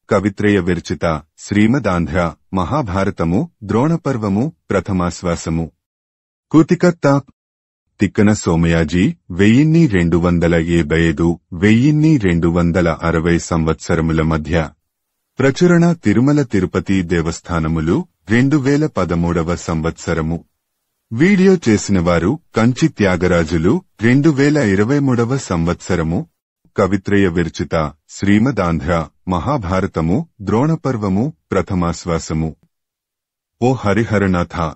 కవిత్రయ విరచిత శ్రీమదాంధ్ర మహాభారతము ద్రోణపర్వము ప్రథమాశ్వాసము. కూతికర్త తిక్కన సోమయాజీ 1275–1260 సంవత్సరముల మధ్య ప్రచురణ తిరుమల తిరుపతి దేవస్థానములు 2013 సంవత్సరము. వీడియో చేసినవారు కంచి త్యాగరాజులు 2023 సంవత్సరము. కవిత్రయ విరచిత శ్రీమదాంధ్ర మహాభారతము ద్రోణపర్వము ప్రథమాశ్వాసము. ఓ హరిహరనాథ,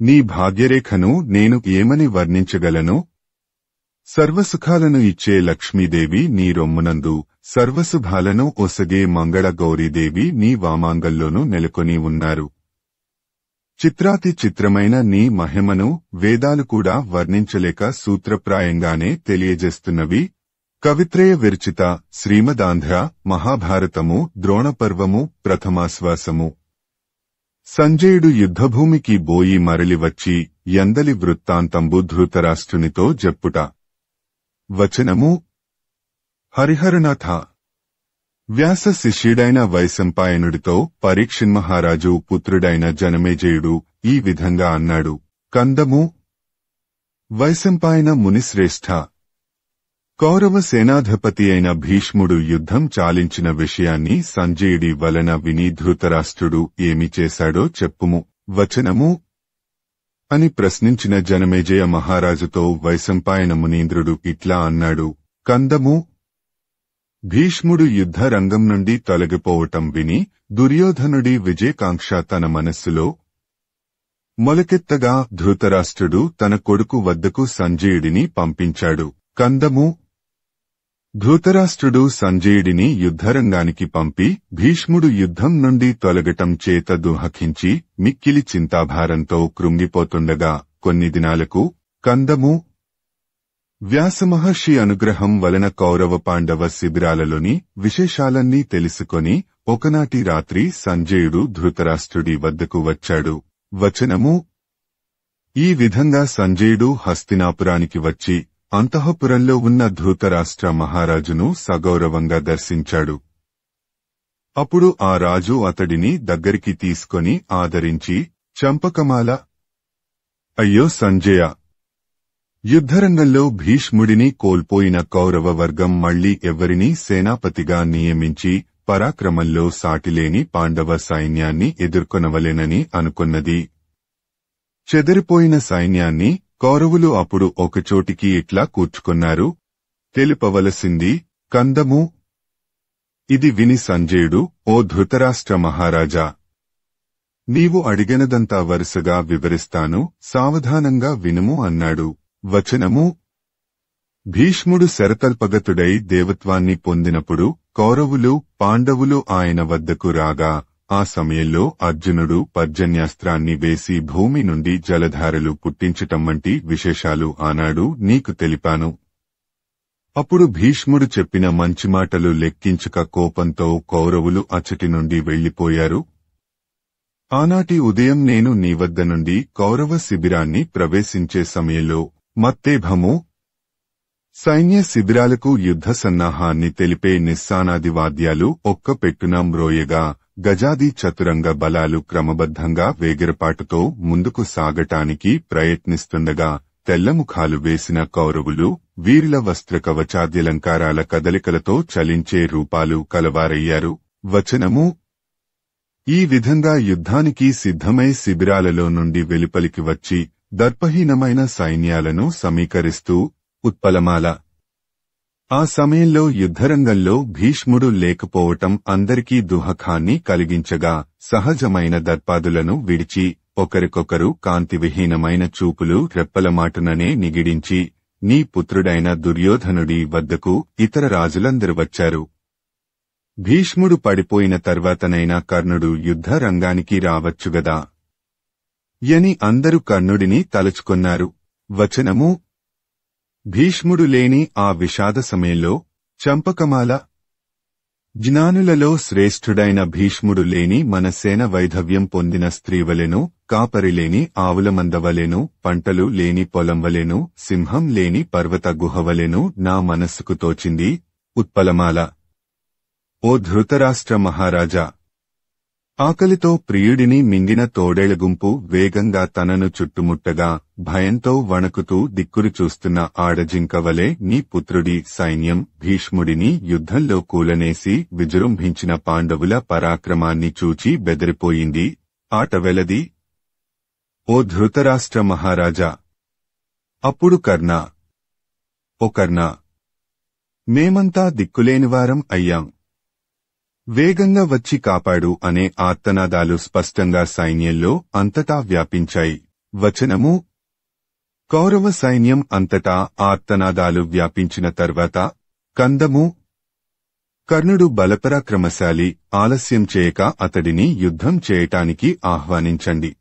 నీ భాగ్యరేఖను నేను ఏమని వర్ణించగలను? సర్వసుఖాలను ఇచ్చే లక్ష్మీదేవి నీ రొమ్మునందు, సర్వశుభాలను ఒసగే మంగళ గౌరీదేవి నీ వామాంగల్లోనూ నెలకొని ఉన్నారు. చిత్రాతి చిత్రమైన నీ మహిమను వేదాలు కూడా వర్ణించలేక సూత్రప్రాయంగానే తెలియజేస్తున్నవి. కవిత్రయ విరచిత శ్రీమదాంధ్ర మహాభారతము ద్రోణపర్వము ప్రథమాశ్వాసము. సంజయుడు యుద్ధభూమికి బోయి మరలివచ్చి యందలి వృత్తాంతంబు ధృతరాష్ట్రునితో జెప్పుట. వచనము. హరిహరనాథ, వ్యాస శిష్యుడైన వైశంపాయనుడితో పరీక్షిన్మహారాజు పుత్రుడైన జనమేజయుడు ఈ విధంగా అన్నాడు. కందము. వైశంపాయన మునిశ్రేష్ఠ, కౌరవ సేనాధిపతి అయిన భీష్ముడు యుద్ధం చాలించిన విషయాన్ని సంజయుడి వలన విని ధృతరాష్ట్రుడు ఏమి చేశాడో చెప్పుము. వచనము. అని ప్రశ్నించిన జనమేజయ మహారాజుతో వైశంపాయన మునీంద్రుడు ఇట్లా అన్నాడు. కందము. భీష్ముడు యుద్ధ రంగం నుండి తొలగిపోవటం విని దుర్యోధనుడి విజయకాంక్ష తన మనస్సులో మొలకెత్తగా ధృతరాష్ట్రుడు తన కొడుకు వద్దకు సంజయుడిని పంపించాడు. కందము. ధృతరాష్ట్రుడు సంజయుడిని యుద్ధరంగానికి పంపి భీష్ముడు యుద్ధం నుండి తొలగటం చేత దుఃఖించి మిక్కిలి చింతాభారంతో కృంగిపోతుండగా కొన్ని దినాలకు కందము. వ్యాసమహర్షి అనుగ్రహం వలన కౌరవ పాండవ శిబిరాలలోని విశేషాలన్నీ తెలుసుకొని ఒకనాటి రాత్రి సంజయుడు ధృతరాష్ట్రుడి వద్దకు వచ్చాడు. వచనము. ఈ విధంగా సంజయుడు హస్తినాపురానికి వచ్చి అంతఃపురంలో ఉన్న ధృతరాష్ట్ర మహారాజును సగౌరవంగా దర్శించాడు. అప్పుడు ఆ రాజు అతడిని దగ్గరికి తీసుకొని ఆదరించి, చంపకమాల, అయ్యో సంజయ, యుద్ధరంగంలో భీష్ముడిని కోల్పోయిన కౌరవ వర్గం మళ్లీ ఎవరినీ సేనాపతిగా నియమించి పరాక్రమంలో సాటిలేని పాండవ సైన్యాన్ని ఎదుర్కొనవలెనని అనుకొన్నది. చెదిరిపోయిన సైన్యాన్ని కౌరవులు అప్పుడు ఒకచోటికి ఇట్లా కూర్చుకున్నారు. తెలుపవలసింది. కందము. ఇది విని సంజయుడు, ఓ ధృతరాష్ట్ర మహారాజా, నీవు అడిగినదంతా వరుసగా వివరిస్తాను, సావధానంగా వినుము అన్నాడు. వచనము. భీష్ముడు శరతల్పగతుడై దేవత్వాన్ని పొందినప్పుడు కౌరవులు పాండవులు ఆయన వద్దకు రాగా ఆ సమయంలో అర్జునుడు పర్జన్యాస్త్రాన్ని వేసి భూమి నుండి జలధారలు పుట్టించటం వంటి విశేషాలు ఆనాడు నీకు తెలిపాను. అప్పుడు భీష్ముడు చెప్పిన మంచి మాటలు లెక్కించక కోపంతో కౌరవులు అచ్చటి నుండి వెళ్లిపోయారు. ఆనాటి ఉదయం నేను నీ వద్ద నుండి కౌరవ శిబిరాన్ని ప్రవేశించే సమయంలో మత్తేభము సైన్య శిబిరాలకు యుద్ధ సన్నాహాన్ని తెలిపే నిస్సానాది వాద్యాలు ఒక్క పెట్టున మ్రోయగా గజాది చతురంగ బలాలు క్రమబద్ధంగా వేగిరపాటుతో ముందుకు సాగటానికి ప్రయత్నిస్తుండగా తెల్లముఖాలు వేసిన కౌరవులు వీరుల వస్త్ర కవచాద్యలంకారాల కదలికలతో చలించే రూపాలు కలవారయ్యారు. వచనము. ఈ విధంగా యుద్ధానికి సిద్ధమై శిబిరాలలో నుండి వెలుపలికి వచ్చి దర్పహీనమైన సైన్యాలను సమీకరిస్తూ ఉత్పలమాల. ఆ సమయంలో యుద్ధరంగంలో భీష్ముడు లేకపోవటం అందరికీ దుఃఖాన్ని కలిగించగా సహజమైన దర్పాదులను విడిచి ఒకరికొకరు కాంతివిహీనమైన చూపులు రెప్పలమాటుననే నిగిడించి నీ పుత్రుడైన దుర్యోధనుడి వద్దకు ఇతర రాజులందరూ వచ్చారు. భీష్ముడు పడిపోయిన తర్వాతనైనా కర్ణుడు యుద్ధ రంగానికి రావచ్చుగదా యని అందరూ కర్ణుడిని తలుచుకొన్నారు. వచనము. భీష్ముడు లేని ఆ విషాద సమయంలో చంపకమాల. జ్ఞానులలో శ్రేష్ఠుడైన భీష్ముడు లేని మన సేన వైధవ్యం పొందిన స్త్రీవలెను, కాపరిలేని ఆవులమందవలెను, పంటలు లేని పొలంవలెను, సింహం లేని పర్వత గుహవలెను నా మనస్సుకు తోచింది. ఉత్పలమాల. ఓ ధృతరాష్ట్ర మహారాజా! ఆకలితో ప్రియుడిని మింగిన తోడేళ్ల గుంపు వేగంగా తనను చుట్టుముట్టగా భయంతో వణకుతూ దిక్కులు చూస్తున్న ఆడజింకవలే నీ పుత్రుడి సైన్యం భీష్ముడిని యుద్ధంలో కూలనేసి విజృంభించిన పాండవుల పరాక్రమాన్ని చూచి బెదిరిపోయింది. ఆట వెలది. ఓ ధృతరాష్ట్ర మహారాజా! అప్పుడు కర్ణ, ఓ కర్ణ! మేమంతా దిక్కులేనివారం అయ్యాం. వేగంగా వచ్చి కాపాడు అనే ఆర్తనాదాలు స్పష్టంగా సైన్యంలో అంతటా వ్యాపించాయి. వచనము: కౌరవ సైన్యం అంతటా ఆర్తనాదాలు వ్యాపించిన తర్వాత కందము: కర్ణుడు బలపరాక్రమశాలి, ఆలస్యం చేయక అతడిని యుద్ధం చేయటానికి ఆహ్వానించండి.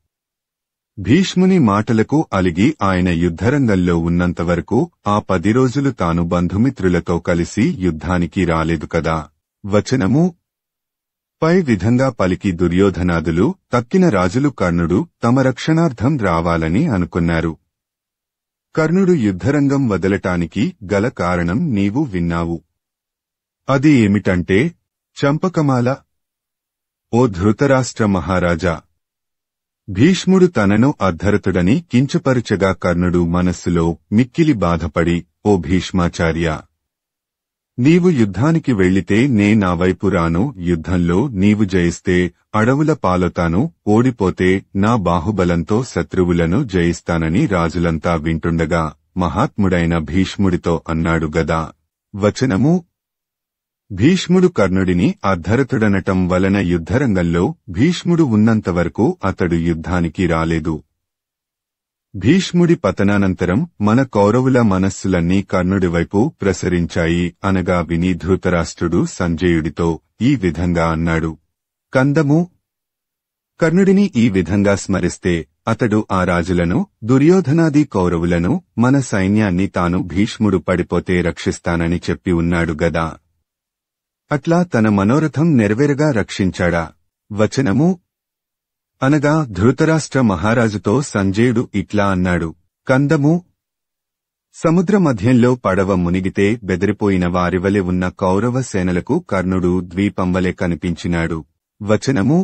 భీష్ముని మాటలకు అలిగి ఆయన యుద్ధరంగంలో ఉన్నంతవరకు ఆ 10 రోజులు తాను బంధుమిత్రులతో కలిసి యుద్ధానికి రాలేదు కదా. వచనము: పై విధంగా పలికి దుర్యోధనాదులు తక్కిన రాజులు కర్ణుడు తమ రక్షణార్థం రావాలని అనుకున్నారు. కర్ణుడు యుద్ధరంగం వదలటానికి గల కారణం నీవు విన్నావు. అది ఏమిటంటే చంపకమాల. ఓ ధృతరాష్ట్ర మహారాజా! భీష్ముడు తనను అర్ధరతుడని కించపరుచగా కర్ణుడు మనస్సులో మిక్కిలి బాధపడి, ఓ భీష్మాచార్య! నీవు యుద్ధానికి వెళ్లితే నే నా వైపు రాను, యుద్ధంలో నీవు జయిస్తే అడవుల పాలొతాను, ఓడిపోతే నా బాహుబలంతో శత్రువులను జయిస్తానని రాజులంతా వింటుండగా మహాత్ముడైన భీష్ముడితో అన్నాడు గదా. వచనము: భీష్ముడు కర్ణుడిని అర్ధరతుడనటం వలన యుద్ధరంగంలో భీష్ముడు ఉన్నంతవరకు అతడు యుద్ధానికి రాలేదు. భీష్ముడి పతనానంతరం మన కౌరవుల మనస్సులన్నీ కర్ణుడివైపు ప్రసరించాయి అనగా విని ధృతరాష్ట్రుడు సంజయుడితో ఈ విధంగా అన్నాడు. కందము: కర్ణుడిని ఈ విధంగా స్మరిస్తే అతడు ఆ రాజులను, దుర్యోధనాది కౌరవులను, మన సైన్యాన్ని తాను భీష్ముడు పడిపోతే రక్షిస్తానని చెప్పి ఉన్నాడు గదా. అట్లా తన మనోరథం నెరవేరగా రక్షించాడా. వచనము: అనగా ధృతరాష్ట్ర మహారాజుతో సంజయుడు ఇట్లా అన్నాడు. కందము: సముద్ర మధ్యంలో పడవ మునిగితే బెదిరిపోయిన వారివలె ఉన్న కౌరవ సేనలకు కర్ణుడు ద్వీపంవలె కనిపించినాడు. వచనము: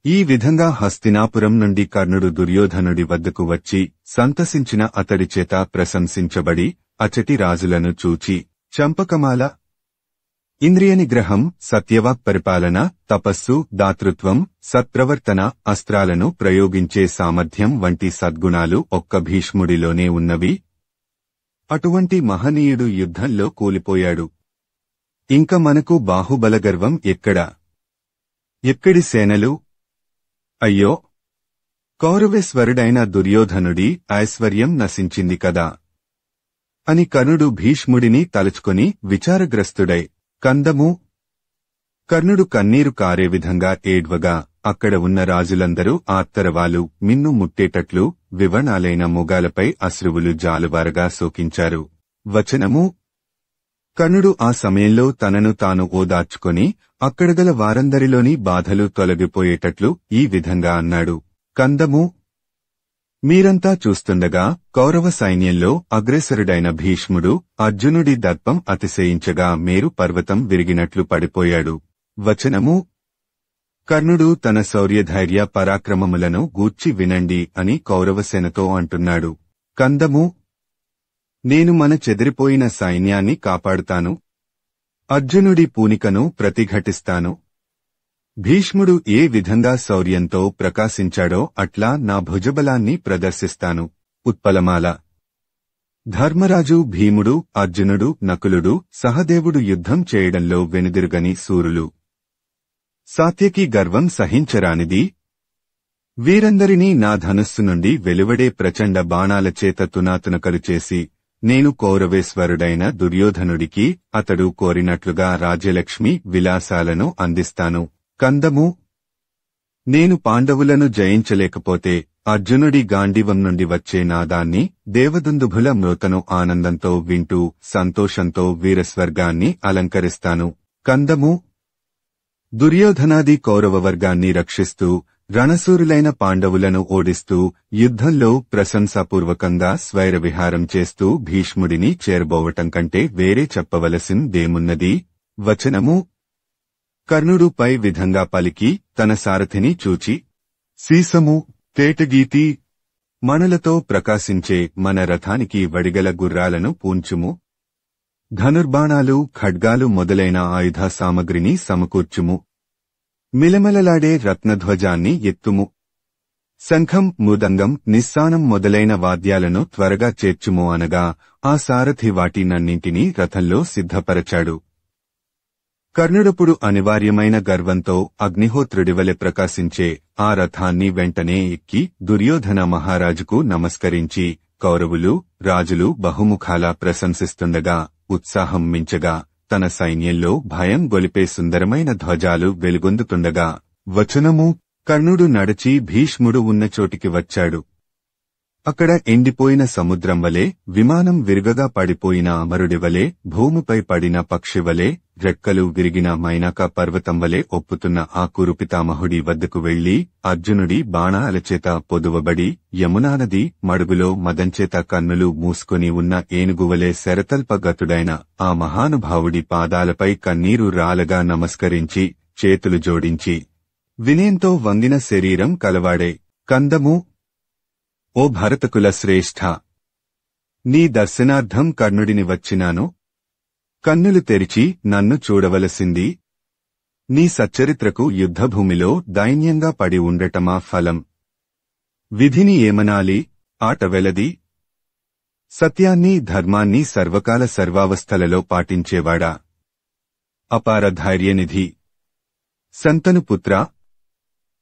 ఈ విధంగా హస్తినాపురం నుండి కర్ణుడు దుర్యోధనుడి వద్దకు వచ్చి సంతసించిన అతడి చేత ప్రశంసించబడి అచటి రాజులను చూచి చంపకమాల, ఇంద్రియ నిగ్రహం, సత్యవాక్ పరిపాలన, తపస్సు, దాతృత్వం, సత్ప్రవర్తన, అస్త్రాలను ప్రయోగించే సామర్థ్యం వంటి సద్గుణాలు ఒక్క భీష్ముడిలోనే ఉన్నవి. అటువంటి మహనీయుడు యుద్ధంలో కూలిపోయాడు. ఇంక మనకు బాహుబలగర్వం ఎక్కడా? ఎక్కడి సేనలు? అయ్యో! కౌరవేశ్వరుడైన దుర్యోధనుడి ఐశ్వర్యం నశించింది కదా అని కర్ణుడు భీష్ముడిని తలుచుకొని విచారగ్రస్తుడై కందము: కర్ణుడు కన్నీరు కారే విధంగా ఏడ్వగా అక్కడ ఉన్న రాజులందరూ ఆత్తరవాలు మిన్ను ముట్టేటట్లు వివణాలైన మొగాలపై అశ్రువులు జాలువారగా శోకించారు. వచనము: కర్ణుడు ఆ సమయంలో తనను తాను ఓదార్చుకొని అక్కడగల వారందరిలోని బాధలు తొలగిపోయేటట్లు ఈ విధంగా అన్నాడు. కందము: మీరంతా చూస్తుండగా కౌరవ సైన్యంలో అగ్రేసరుడైన భీష్ముడు అర్జునుడి దర్పం అతిశయించగా మేరు పర్వతం విరిగినట్లు పడిపోయాడు. వచనము: కర్ణుడు తన శౌర్యధైర్య పరాక్రమములను గూర్చి వినండి అని కౌరవసేనతో అంటున్నాడు. కందము: నేను మన చెదిరిపోయిన సైన్యాన్ని కాపాడుతాను. అర్జునుడి పూనికను ప్రతిఘటిస్తాను. భీష్ముడు ఏ విధంగా శౌర్యంతో ప్రకాశించాడో అట్లా నా భుజబలాన్ని ప్రదర్శిస్తాను. ఉత్పలమాల. ధర్మరాజు, భీముడు, అర్జునుడు, నకులుడు, సహదేవుడు యుద్ధం చేయడంలో వెనుదిరుగని శూరులు. సాత్యకి గర్వం సహించరానిది. వీరందరినీ నా ధనుస్సు నుండి వెలువడే ప్రచండ బాణాలచేత తునాతునకలు చేసి నేను కౌరవేశ్వరుడైన దుర్యోధనుడికి అతడు కోరినట్లుగా రాజ్యలక్ష్మి విలాసాలను అందిస్తాను. కందము: నేను పాండవులను జయించలేకపోతే అర్జునుడి గాంధీవం నుండి వచ్చే నాదాన్ని, దేవదుందుభుల మ్రోతను ఆనందంతో వింటూ సంతోషంతో వీరస్వర్గాన్ని అలంకరిస్తాను. కందము: దుర్యోధనాది కౌరవవర్గాన్ని రక్షిస్తూ రణశూరులైన పాండవులను ఓడిస్తూ యుద్ధంలో ప్రశంసాపూర్వకంగా స్వైరవిహారం చేస్తూ భీష్ముడిని చేరబోవటం కంటే వేరే చెప్పవలసిందేమున్నది. వచనము: కర్ణుడు పై విధంగా పలికి తన సారథిని చూచి, సీసము, తేటగీతి, మణులతో ప్రకాశించే మన రథానికి వడిగల గుర్రాలను పూంచుము. ధనుర్బాణాలు, ఖడ్గాలు మొదలైన ఆయుధ సామగ్రిని సమకూర్చుము. మిలమిలలాడే రత్నధ్వజాన్ని ఎత్తుము. శంఖం, మృదంగం, నిస్సానం మొదలైన వాద్యాలను త్వరగా చేర్చుము అనగా ఆ సారథి వాటినన్నింటినీ రథంలో సిద్ధపరచాడు. కర్ణుడప్పుడు అనివార్యమైన గర్వంతో అగ్నిహోత్రుడివలె ప్రకాశించే ఆ రథాన్ని వెంటనే ఎక్కి దుర్యోధన మహారాజుకు నమస్కరించి, కౌరవులు, రాజులు బహుముఖాలా ప్రశంసిస్తుండగా, ఉత్సాహం మించగా, తన సైన్యంలో భయం గొలిపే సుందరమైన ధ్వజాలు వెలుగొందుతుండగా, వచనము, కర్ణుడు నడచి భీష్ముడు ఉన్న చోటికి వచ్చాడు. అక్కడ ఎండిపోయిన సముద్రం వలె, విమానం విరుగగా పడిపోయిన అమరుడివలే, భూమిపై పడిన పక్షివలే, రెక్కలు విరిగిన మైనాక పర్వతం వలె ఒప్పుతున్న ఆ కురుపితామహుడి వద్దకు వెళ్లి, అర్జునుడి బాణాలచేత పొదువబడి, యమునానది మడుగులో మదంచేత కన్నులు మూసుకొని ఉన్న ఏనుగువలే శరతల్పగతుడైన ఆ మహానుభావుడి పాదాలపై కన్నీరు రాలగా నమస్కరించి, చేతులు జోడించి, వినయంతో వంగిన శరీరం కలవాడే, కందము, ఓ భరతకుల శ్రేష్ఠ! నీ దర్శనార్థం కర్ణుడిని వచ్చినాను. కన్నులు తెరిచి నన్ను చూడవలసింది. నీ సచ్చరిత్రకు యుద్ధభూమిలో దైన్యంగా పడి ఉండటమా ఫలం? విధిని ఏమనాలి, ఆట వెలది. సత్యాన్ని, ధర్మాన్ని సర్వకాల సర్వావస్థలలో పాటించేవాడా? అపార ధైర్యనిధి! సంతనుపుత్ర!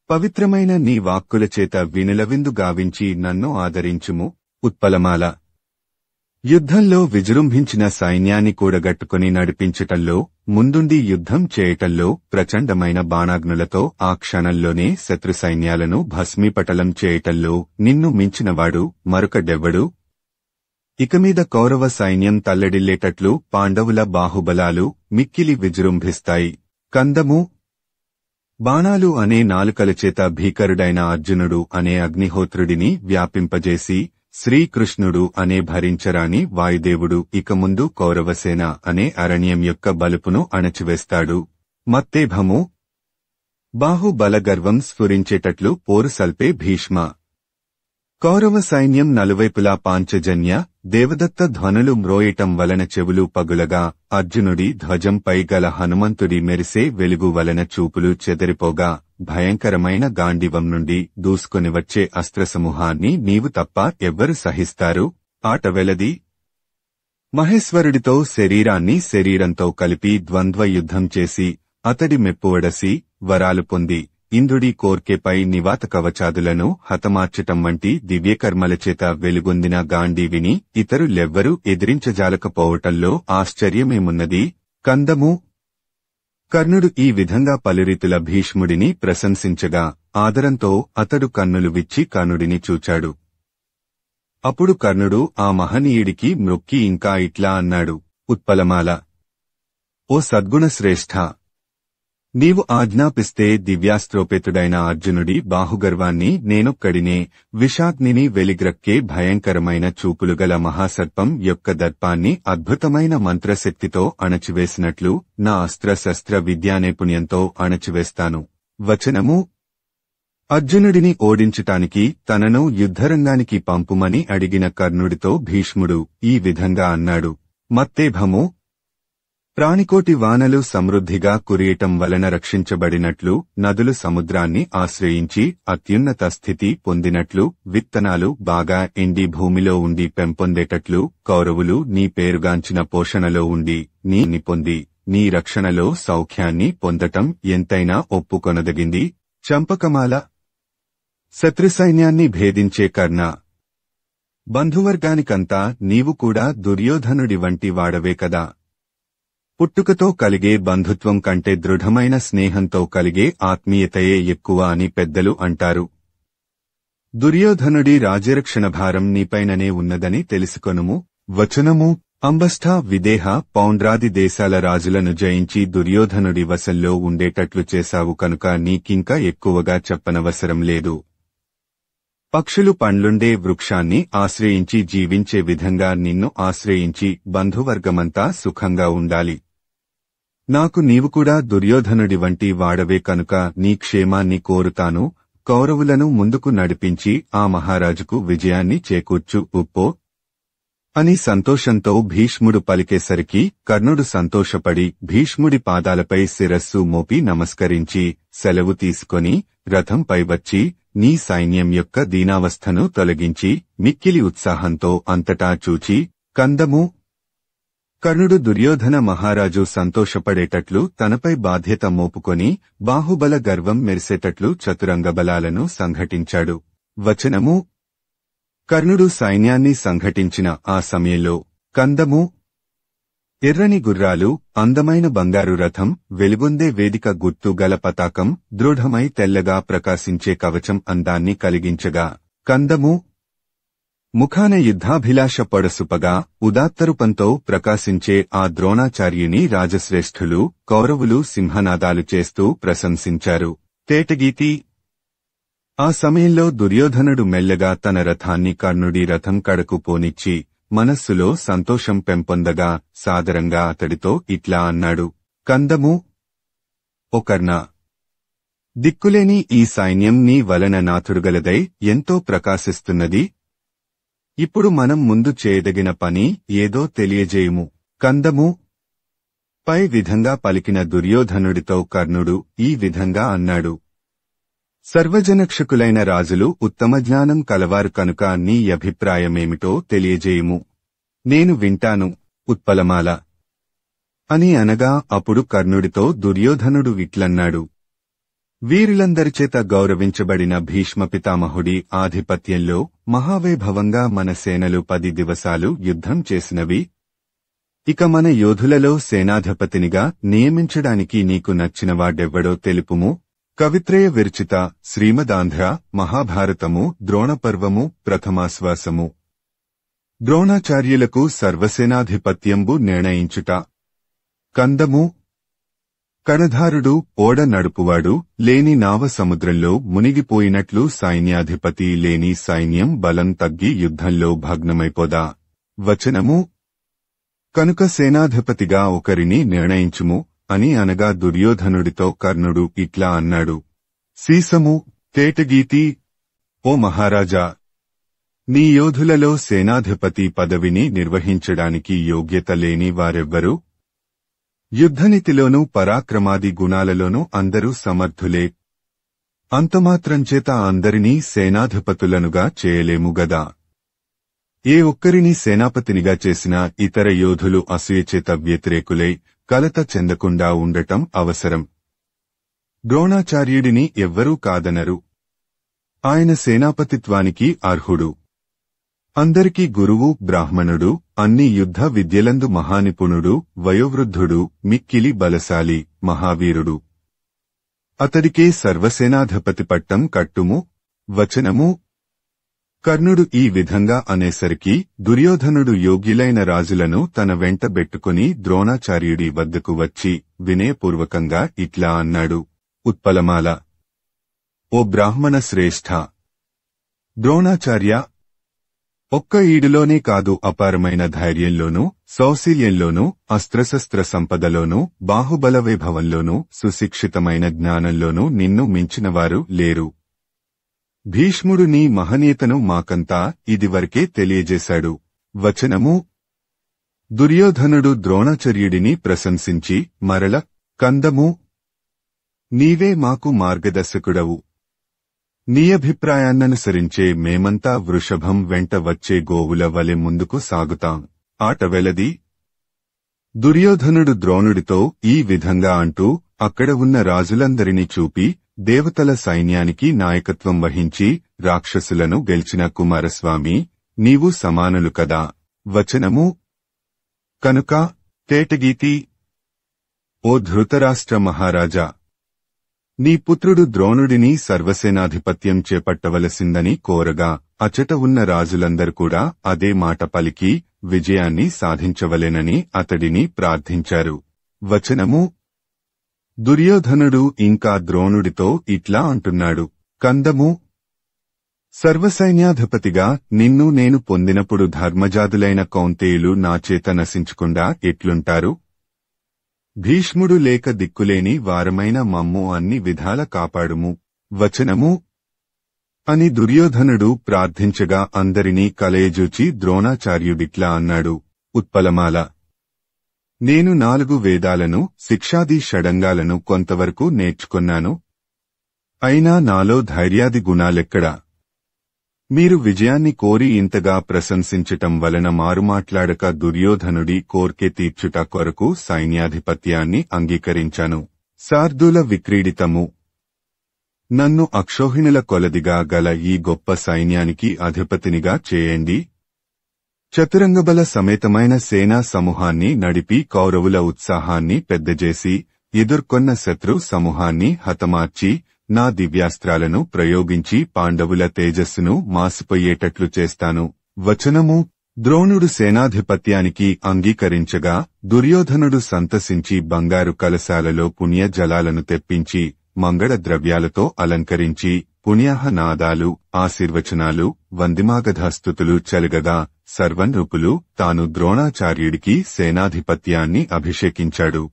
పవిత్రమైన నీ వాక్కులచేత వినులవిందు గావించి నన్ను ఆదరించుము. ఉత్పలమాల! యుద్ధంలో విజృంభించిన సైన్యాన్ని కూడగట్టుకుని నడిపించటంలో, ముందుండి యుద్ధం చేయటంలో, ప్రచండమైన బాణాగ్నులతో ఆ క్షణంలోనే శత్రు సైన్యాలను భస్మీపటలం చేయటంలో నిన్ను మించినవాడు మరొకడెవ్వడు? ఇకమీద కౌరవ సైన్యం తల్లడిల్లేటట్లు పాండవుల బాహుబలాలు మిక్కిలి విజృంభిస్తాయి. కందము, బాణాలు అనే నాలుకలచేత భీకరుడైన అర్జునుడు అనే అగ్నిహోత్రుడిని వ్యాపింపజేసి, శ్రీకృష్ణుడు అనే భరించరాని వాయుదేవుడు ఇక ముందు కౌరవసేన అనే అరణ్యం యొక్క బలుపును అణచివేస్తాడు. మత్తేభము, బాహుబలగర్వం స్ఫురించేటట్లు పోరు సల్పే భీష్మ! కౌరవ సైన్యం నలువైపులా పాంచజన్య, దేవదత్త ధ్వనులు మ్రోయటం వలన చెవులు పగులగా, అర్జునుడి ధ్వజంపై గల హనుమంతుడి మెరిసే వెలుగు వలన చూపులు చెదరిపోగా, భయంకరమైన గాండివం నుండి దూసుకొని వచ్చే అస్త్రసమూహాన్ని నీవు తప్ప ఎవ్వరు సహిస్తారు? ఆట వెలది. మహేశ్వరుడితో శరీరాన్ని శరీరంతో కలిపి ద్వంద్వ యుద్ధం చేసి, అతడి మెప్పువడసి, వరాలు పొంది, ఇంద్రుడి కోర్కెపై నివాత కవచాదులను హతమార్చటం వంటి దివ్యకర్మలచేత వెలుగొందిన గాంధీవిని ఇతరులెవ్వరూ ఎదిరించజాలకపోవటంలో ఆశ్చర్యమేమున్నది? కందము. కర్ణుడు ఈ విధంగా పలురీతుల భీష్ముడిని ప్రశంసించగా, ఆదరంతో అతడు కన్నులు విచ్చి కర్ణుడిని చూచాడు. అప్పుడు కర్ణుడు ఆ మహనీయుడికి మ్రొక్కి ఇంకా ఇట్లా అన్నాడు, ఉత్పలమాల! ఓ సద్గుణశ్రేష్ఠ! నీవు ఆజ్ఞాపిస్తే దివ్యాస్త్రోపేతుడైన అర్జునుడి బాహుగర్వాన్ని నేనొక్కడినే, విషాగ్నిని వెలిగ్రక్కే భయంకరమైన చూపులుగల మహాసర్పం యొక్క దర్పాన్ని అద్భుతమైన మంత్రశక్తితో అణచివేసినట్లు నా అస్త్రశస్త్ర విద్యానైపుణ్యంతో అణచివేస్తాను. వచనము, అర్జునుడిని ఓడించటానికి తనను యుద్ధరంగానికి పంపుమని అడిగిన కర్ణుడితో భీష్ముడు ఈ విధంగా అన్నాడు, మత్తేభము, ప్రాణికోటి వానలు సమృద్ధిగా కురియటం వలన రక్షించబడినట్లు, నదులు సముద్రాన్ని ఆశ్రయించి అత్యున్నత స్థితి పొందినట్లు, విత్తనాలు బాగా ఎండి భూమిలో ఉండి పెంపొందేటట్లు, కౌరవులు నీ పేరుగాంచిన పోషణలో ఉండి నీని పొంది నీ రక్షణలో సౌఖ్యాన్ని పొందటం ఎంతైనా ఒప్పుకొనదగింది. చంపకమాల! శత్రుసైన్యాన్ని భేదించే కర్ణ! బంధువర్గానికంతా నీవు కూడా దుర్యోధనుడి వంటి వాడవే కదా. పుట్టుకతో కలిగే బంధుత్వం కంటే దృఢమైన స్నేహంతో కలిగే ఆత్మీయతయే ఎక్కువ అని పెద్దలు అంటారు. దుర్యోధనుడి రాజ్యరక్షణ భారం నీపైననే ఉన్నదని తెలుసుకొనుము. వచనము, అంబస్థ, విదేహ, పౌండ్రాది దేశాల రాజులను జయించి దుర్యోధనుడి వశంలో ఉండేటట్లు చేశావు కనుక నీకింకా ఎక్కువగా చెప్పనవసరం లేదు. పక్షులు పండ్లుండే వృక్షాన్ని ఆశ్రయించి జీవించే విధంగా నిన్ను ఆశ్రయించి బంధువర్గమంతా సుఖంగా ఉండాలి. నాకు నీవు కూడా దుర్యోధనుడి వంటి వాడవే కనుక నీ క్షేమాన్ని కోరుతాను. కౌరవులను ముందుకు నడిపించి ఆ మహారాజుకు విజయాన్ని చేకూర్చు ఉప్పో అని సంతోషంతో భీష్ముడు పలికేసరికి కర్ణుడు సంతోషపడి భీష్ముడి పాదాలపై శిరస్సు మోపి నమస్కరించి సెలవు తీసుకొని రథంపై వచ్చి నీ సైన్యం యొక్క దీనావస్థను తొలగించి మిక్కిలి ఉత్సాహంతో అంతటా చూచి కందము. కర్ణుడు దుర్యోధన మహారాజు సంతోషపడేటట్లు తనపై బాధ్యత మోపుకొని బాహుబల గర్వం మెరిసేటట్లు చతురంగ బలాలను సంఘటించాడు. వచనము కర్ణుడు సైన్యాన్ని సంఘటించిన ఆ సమయంలో కందము ఎర్రని గుర్రాలు, అందమైన బంగారు రథం, వెలుగొందే వేదిక గుర్తు గల పతాకం, దృఢమై తెల్లగా ప్రకాశించే కవచం అందాన్ని కలిగించగా కందము ముఖాన యుద్ధాభిలాష పొడసుపగా ఉదాత్తరూపంతో ప్రకాశించే ఆ ద్రోణాచార్యుని రాజశ్రేష్ఠులు కౌరవులు సింహనాదాలు చేస్తూ ప్రశంసించారు. తేటగీతి ఆ సమయంలో దుర్యోధనుడు మెల్లగా తన రథాన్ని కర్ణుడి రథం కడకు పోనిచ్చి మనస్సులో సంతోషం పెంపొందగా సాదరంగా అతడితో ఇట్లా అన్నాడు. కందము ఓ కర్ణ, దిక్కులేని ఈ సైన్యం నీ వలన నాతుడుగలదై ఎంతో ప్రకాశిస్తున్నది. ఇప్పుడు మనం ముందు చేయదగిన పని ఏదో తెలియజేయుము. కందము పై విధంగా పలికిన దుర్యోధనుడితో కర్ణుడు ఈ విధంగా అన్నాడు. సర్వజనక్షకులైన రాజులు ఉత్తమ జ్ఞానం కలవారు కనుక నీ అభిప్రాయమేమిటో తెలియజేయుము, నేను వింటాను. ఉత్పలమాల అని అనగా అప్పుడు కర్ణుడితో దుర్యోధనుడు ఇట్లన్నాడు. వీరులందరిచేత గౌరవించబడిన భీష్మ పితామహుడి ఆధిపత్యంలో మహావైభవంగా మన సేనలు 10 దివసాలు యుద్ధం చేసినవి. ఇక మన యోధులలో సేనాధిపతినిగా నియమించడానికి నీకు నచ్చినవాడెవ్వడో తెలుపుము. కవిత్రయ విరచిత శ్రీమదాంధ్ర మహాభారతము ద్రోణపర్వము ప్రథమాశ్వాసము. ద్రోణాచార్యులకు సర్వసేనాధిపత్యంబు నిర్ణయించుట. కందము కణధారుడు, ఓడ నడుపువాడు లేని నావ సముద్రంలో మునిగిపోయినట్లు సైన్యాధిపతి లేని సైన్యం బలం తగ్గి యుద్ధంలో భగ్నమైపోదా. వచనము కనుక సేనాధిపతిగా ఒకరిని నిర్ణయించుము అని అనగా దుర్యోధనుడితో కర్ణుడు ఇట్లా అన్నాడు. సీసము తేటగీతి ఓ మహారాజా, నీ యోధులలో సేనాధిపతి పదవిని నిర్వహించడానికి యోగ్యత లేని వారెవ్వరు? యుద్ధనీతిలోనూ పరాక్రమాది గుణాలలోనూ అందరూ సమర్థులే. అంతమాత్రంచేత అందరినీ సేనాధిపతులనుగా చేయలేము గదా. ఏ ఒక్కరిని సేనాపతినిగా చేసినా ఇతర యోధులు అసూయచేత వ్యతిరేకులై కలత చెందకుండా ఉండటం అవసరం. ద్రోణాచార్యుడిని ఎవ్వరూ కాదనరు. ఆయన సేనాపతిత్వానికి అర్హుడు. అందరికీ గురువు, బ్రాహ్మణుడు, అన్ని యుద్ధ విద్యలందు మహానిపుణుడు, వయోవృద్ధుడు, మిక్కిలి బలశాలి, మహావీరుడు. అతడికే సర్వసేనాధిపతి పట్టం కట్టుము. వచనము కర్ణుడు ఈ విధంగా అనేసరికి దుర్యోధనుడు యోగ్యులైన రాజులను తన వెంట బెట్టుకుని ద్రోణాచార్యుడి వద్దకు వచ్చి వినయపూర్వకంగా ఇట్లా అన్నాడు. ఉత్పలమాల ఓ బ్రాహ్మణ శ్రేష్ఠ! ద్రోణాచార్య, ఒక్క ఈడులోనే కాదు అపారమైన ధైర్యంలోనూ, సౌశీల్యంలోనూ, అస్త్రశస్త్ర సంపదలోనూ, బాహుబల వైభవంలోనూ, సుశిక్షితమైన జ్ఞానంలోనూ నిన్ను మించినవారు లేరు. భీష్ముడు నీ మహనీయతను మాకంతా ఇదివరకే తెలియజేశాడు. వచనము దుర్యోధనుడు ద్రోణాచార్యుడిని ప్రశంసించి మరల కందము నీవే మాకు మార్గదర్శకుడవు. నీ అభిప్రాయాన్ననుసరించే మేమంతా వృషభం వెంట వచ్చే గోవుల వలె ముందుకు సాగుతాం. ఆట వెలది. దుర్యోధనుడు ద్రోణుడితో ఈ విధంగా అంటూ అక్కడ ఉన్న రాజులందరినీ చూపి దేవతల సైన్యానికి నాయకత్వం వహించి రాక్షసులను గెలిచిన కుమారస్వామి, నీవు సమానులు కదా. వచనము కనుక తేటగీతి ఓ ధృతరాష్ట్ర మహారాజా, నీ పుత్రుడు ద్రోణుడిని సర్వసేనాధిపత్యం చేపట్టవలసిందని కోరగా అచట ఉన్న రాజులందరూ కూడా అదే మాట పలికి విజయాన్ని సాధించవలెనని అతడిని ప్రార్థించారు. వచనము దుర్యోధనుడు ఇంకా ద్రోణుడితో ఇట్లా అంటున్నాడు. కందము సర్వసైన్యాధిపతిగా నిన్ను నేను పొందినప్పుడు ధర్మజాదులైన కౌంతేయులు నాచేత నశించకుండా ఎట్లుంటారు? భీష్ముడు లేక దిక్కులేని వారమైన మమ్ము అన్ని విధాల కాపాడుము. వచనము అని దుర్యోధనుడు ప్రార్థించగా అందరినీ కలయజూచి ద్రోణాచార్యుడిట్లా అన్నాడు. ఉత్పలమాల నేను 4 వేదాలను శిక్షాది షడంగాలను కొంతవరకు నేర్చుకున్నాను. అయినా నాలో ధైర్యాది గుణాలెక్కడా? మీరు విజయాన్ని కోరి ఇంతగా ప్రశంసించటం వలన మారుమాట్లాడక దుర్యోధనుడి కోర్కె తీర్చుట కొరకు సైన్యాధిపత్యాన్ని అంగీకరించాను. శార్దూల విక్రీడితము నన్ను అక్షోహిణుల కొలదిగా గల ఈ గొప్ప సైన్యానికి అధిపతినిగా చేయండి. చతురంగబల సమేతమైన సేనా సమూహాన్ని నడిపి కౌరవుల ఉత్సాహాన్ని పెద్దజేసి ఎదుర్కొన్న శత్రు సమూహాన్ని హతమార్చి నా దివ్యాస్త్రాలను ప్రయోగించి పాండవుల తేజస్సును మాసిపోయేటట్లు చేస్తాను. వచనము ద్రోణుడు సేనాధిపత్యానికి అంగీకరించగా దుర్యోధనుడు సంతసించి బంగారు కలశాలలో పుణ్య జలాలను తెప్పించి మంగళ ద్రవ్యాలతో అలంకరించి పుణ్యాహ నాదాలు ఆశీర్వచనాలు వందిమాగధాస్తుతులు చెలగగా సర్వనృపులు తాను ద్రోణాచార్యుడికి సేనాధిపత్యాన్ని అభిషేకించాడు.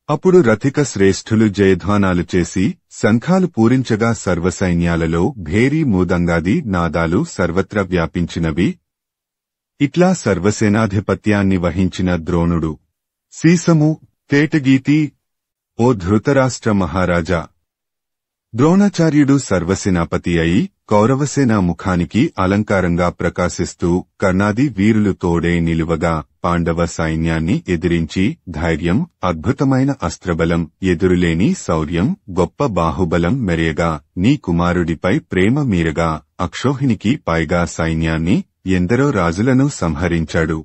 అప్పుడు రథిక శ్రేష్ఠులు జయధ్వానాలు చేసి శంఖాలు పూరించగా సర్వసైన్యాలలో భేరీ మూదంగాది నాదాలు సర్వత్రా వ్యాపించినవి. ఇట్లా సర్వసేనాధిపత్యాన్ని వహించిన ద్రోణుడు సీసము తేటగీతి ఓ ధృతరాష్ట్ర మహారాజా! ద్రోణాచార్యుడు సర్వసేనాపతి అయి కౌరవసేన ముఖానికి అలంకారంగా ప్రకాశిస్తూ కర్ణాది వీరులు తోడే నిలువగా పాండవ సైన్యాన్ని ఎదిరించి ధైర్యం, అద్భుతమైన అస్త్రబలం, ఎదురులేని శౌర్యం, గొప్ప బాహుబలం మెరియగా నీ కుమారుడిపై ప్రేమ మీరగా అక్షోహిణికి పైగా సైన్యాన్ని ఎందరో రాజులను సంహరించాడు.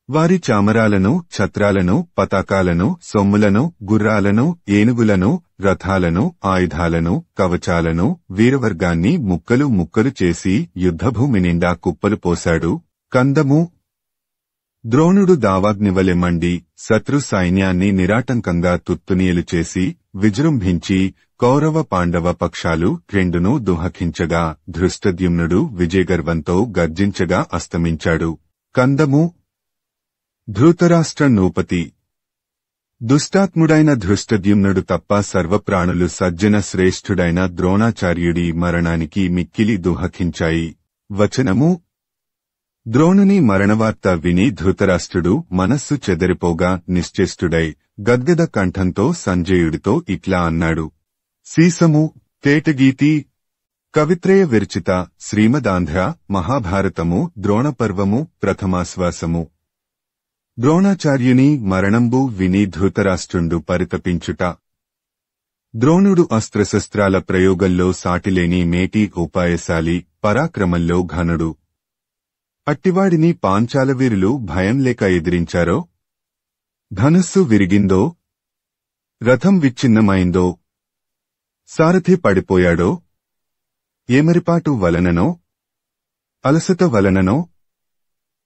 వారి చామరాలను, ఛత్రాలను, పతాకాలను, సొమ్ములను, గుర్రాలను, ఏనుగులను, రథాలను, ఆయుధాలను, కవచాలను, వీరవర్గాన్ని ముక్కలు ముక్కలు చేసి యుద్ధభూమి నిండా కుప్పలు పోశాడు. కందము ద్రోణుడు దావాగ్నివలె మండి శత్రు సైన్యాన్ని నిరాటంకంగా తుత్తునియలు చేసి విజృంభించి కౌరవ పాండవ పక్షాలు రెండునూ దుహకించగా ధృష్టద్యుమ్నుడు విజయగర్వంతో గర్జించగా అస్తమించాడు. కందము ధృతరాష్ట్ర నూపతి దుష్టాత్ముడైన ధృష్టద్యుమ్నుడు తప్ప సర్వప్రాణులు సజ్జన శ్రేష్ఠుడైన ద్రోణాచార్యుడి మరణానికి మిక్కిలి దుహకించాయి. వచనము ద్రోణుని మరణవార్త విని ధృతరాష్ట్రుడు మనస్సు చెదరిపోగా నిశ్చేష్టుడై గద్గద కంఠంతో సంజయుడితో ఇట్లా అన్నాడు. సీసము తేటగీతి కవిత్రయ విరచిత శ్రీమదాంధ్ర మహాభారతము ద్రోణపర్వము ప్రథమాశ్వాసము ద్రోణాచార్యుని మరణంబు విని ధృతరాష్ట్రుండు పరితపించుట. ద్రోణుడు అస్త్రశస్త్రాల ప్రయోగంలో సాటిలేని మేటి ఉపాయశాలి, పరాక్రమంలో ఘనుడు. అట్టివాడిని పాంచాలవీరులు భయం లేక ఎదిరించారో, ధనుస్సు విరిగిందో, రథం విచ్ఛిన్నమైందో, సారథి పడిపోయాడో, ఏమరిపాటు వలననో, అలసట వలననో,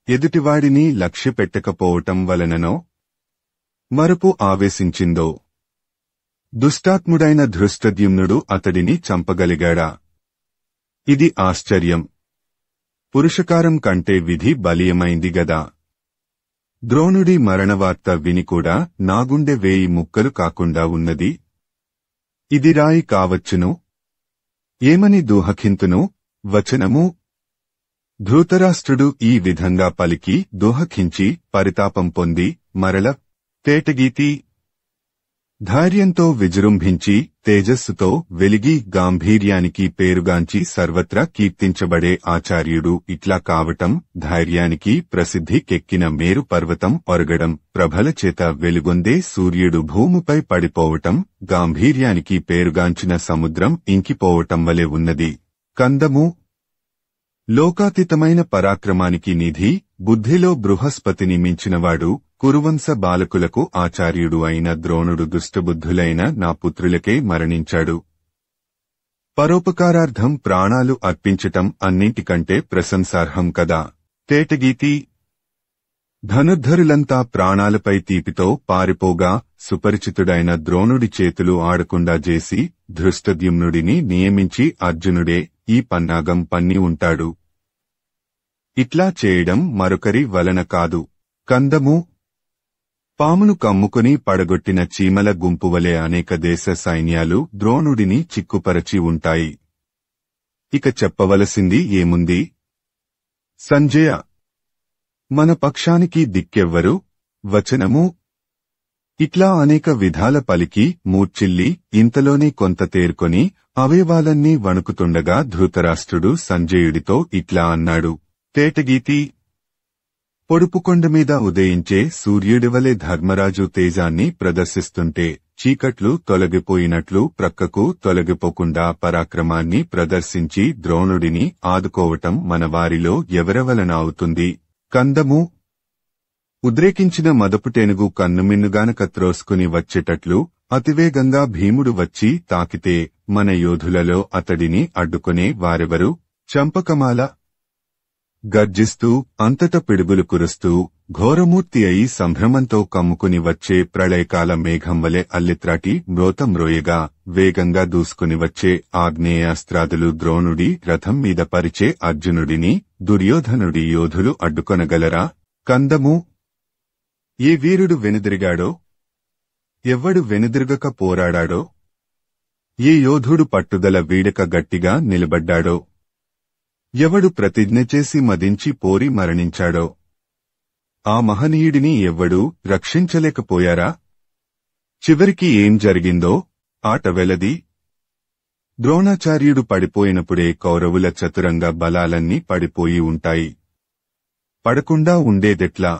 ఎదుటివాడిని లక్ష్యపెట్టకపోవటం వలననో, మరపు ఆవేశించిందో, దుష్టాత్ముడైన ధృష్టద్యుమ్నుడు అతడిని చంపగలిగాడా? ఇది ఆశ్చర్యం. పురుషకారం కంటే విధి బలీయమైంది గదా. ద్రోణుడి మరణవార్త వినికూడా నాగుండె 1000 ముక్కలు కాకుండా ఉన్నది. ఇది రాయి కావచ్చును. ఏమని దూహఖింతును? వచనము ధృతరాష్ట్రుడు ఈ విధంగా పలికి దోహఖించి పరితాపం పొంది మరల తేటగీతి ధైర్యంతో విజృంభించి తేజస్సుతో వెలిగి గాంభీర్యానికి పేరుగాంచి సర్వత్రా కీర్తించబడే ఆచార్యుడు ఇట్లా కావటం, ధైర్యానికి ప్రసిద్ధి కెక్కిన మేరు పర్వతం ఒరగడం, ప్రభలచేత వెలుగొందే సూర్యుడు భూమిపై పడిపోవటం, గాంభీర్యానికి పేరుగాంచిన సముద్రం ఇంకిపోవటం వలె ఉన్నది. కందము లోకాతీతమైన పరాక్రమానికి నిధి, బుద్ధిలో బృహస్పతిని మించినవాడు, కురువంశ బాలకులకు ఆచార్యుడు అయిన ద్రోణుడు దుష్టబుద్ధులైన నా పుత్రులకే మరణించాడు. పరోపకారార్థం ప్రాణాలు అర్పించటం అన్నింటికంటే ప్రశంసార్హం కదా. తేటగీతి ధనుర్ధరులంతా ప్రాణాలపై తీపితో పారిపోగా సుపరిచితుడైన ద్రోణుడి చేతులు ఆడకుండా చేసి ధృష్టద్యుమ్నుడిని నియమించి అర్జునుడే ఈ పన్నాగం పన్ని ఉంటాడు. ఇట్లా చేయడం మరొకరి వలన కాదు. కందము పామును కమ్ముకుని పడగొట్టిన చీమల గుంపువలే అనేక దేశ సైన్యాలు ద్రోణుడిని చిక్కుపరచి ఉంటాయి. ఇక చెప్పవలసింది ఏముంది? సంజయ, మన పక్షానికి దిక్కెవ్వరు? వచనము. ఇట్లా అనేక విధాల పలికి మూర్ఛిల్లి ఇంతలోనే కొంత తేరుకొని అవయవాలన్నీ వణుకుతుండగా ధృతరాష్ట్రుడు సంజయుడితో ఇట్లా అన్నాడు. తేటగీతి. పొడుపుకొండమీద ఉదయించే సూర్యుడివలే ధర్మరాజు తేజాన్ని ప్రదర్శిస్తుంటే చీకట్లు తొలగిపోయినట్లు ప్రక్కకు తొలగిపోకుండా పరాక్రమాన్ని ప్రదర్శించి ద్రోణుడిని ఆదుకోవటం మన వారిలో ఎవరెవలన అవుతుంది? కందము. ఉద్రేకించిన మదపుటేనుగు కన్నుమిన్నుగానక త్రోసుకుని వచ్చేటట్లు అతివేగంగా భీముడు వచ్చి తాకితే మన యోధులలో అతడిని అడ్డుకునే వారెవరు? చంపకమాల. గర్జిస్తూ అంతట పిడుగులు కురుస్తూ ఘోరమూర్తి అయి సంభ్రమంతో కమ్ముకుని వచ్చే ప్రళయకాల మేఘం వలె అల్లిత్రాటి మ్రోతమ్రోయగా వేగంగా దూసుకుని వచ్చే ఆగ్నేయాస్త్రాదులు ద్రోణుడి రథం మీద పరిచే అర్జునుడిని దుర్యోధనుడి యోధులు అడ్డుకొనగలరా? కందము. ఏ వీరుడు వెనుదిరిగాడో? ఎవ్వడు వెనుదిరగక పోరాడాడో? ఏ యోధుడు పట్టుదల వీడక గట్టిగా నిలబడ్డాడో? ఎవడు ప్రతిజ్ఞ చేసి మదించి పోరి మరణించాడో? ఆ మహనీయుడిని ఎవ్వడూ రక్షించలేకపోయారా? చివరికి ఏం జరిగిందో ఆట వెలది. ద్రోణాచార్యుడు పడిపోయినప్పుడే కౌరవుల చతురంగ బలాలన్నీ పడిపోయి ఉంటాయి. పడకుండా ఉండేదెట్లా?